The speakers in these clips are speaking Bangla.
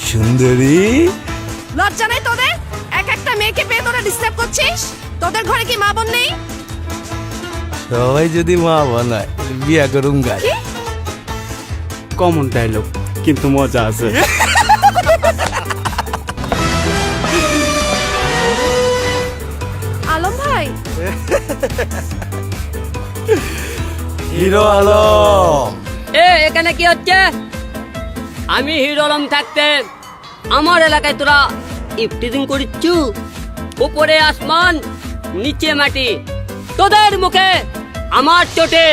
সুন্দরী, লজ্জা নাই তোদের? এক একটা মেয়েকে পেয়ে তোরা ডিস্টার্ব করছিস? তোদের ঘরে কি মা বোন নেই? সবাই যদি মা বানায় বিয়া করুম গাই। কমন ডায়লগ, কিন্তু মজা আছে। আলম ভাই, হিরো আলম, এখানে কি হচ্ছে? আমি হিরো আলম থাকতে আমার এলাকায় তোরা ইফটিজিং করিচ্ছু? উপরে আসমান, নিচে মাটি, তোদের মুখে আমার চোটে।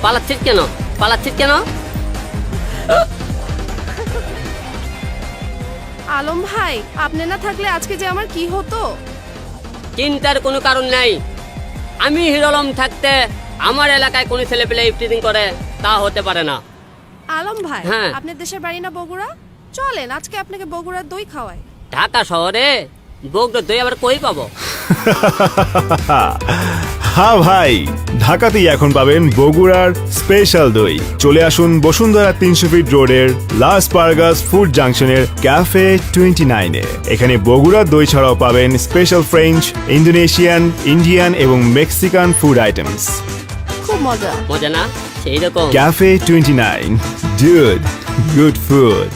পালাচ্ছিস কেন? পালাচ্ছিস কেন? আলম ভাই, আপনি না থাকলে আজকে যে আমার কি হতো? চিন্তার কোনো কারণ নাই। আমি হিরো আলম থাকতে আমার এলাকায় কোনো ছেলে পেলে ইফটিজিং করে তা হতে পারে না। আলম ভাই, হ্যাঁ। আপনার দেশের বাড়ি না বগুড়া? চলেন আজকে আপনাকে বগুড়ার দই খাওয়াই। ঢাকা শহরে বগুড়ার দই আবার কই পাবো? হ্যাঁ ভাই, ঢাকাতেই এখন পাবেন বগুড়ার স্পেশাল দই। চলে আসুন বসুন্ধরা 300 ফিট রোডের লাস পারগাস ফুড জাংশনের ক্যাফে 29-এ। এখানে বগুড়ার দই ছাড়াও পাবেন স্পেশাল ফ্রেঞ্চ, ইন্দোনেশিয়ান, ইন্ডিয়ান এবং মেক্সিকান ফুড আইটেমস। খুব মজা। মজা না? সেই রকম। Cafe 29, dude, good food.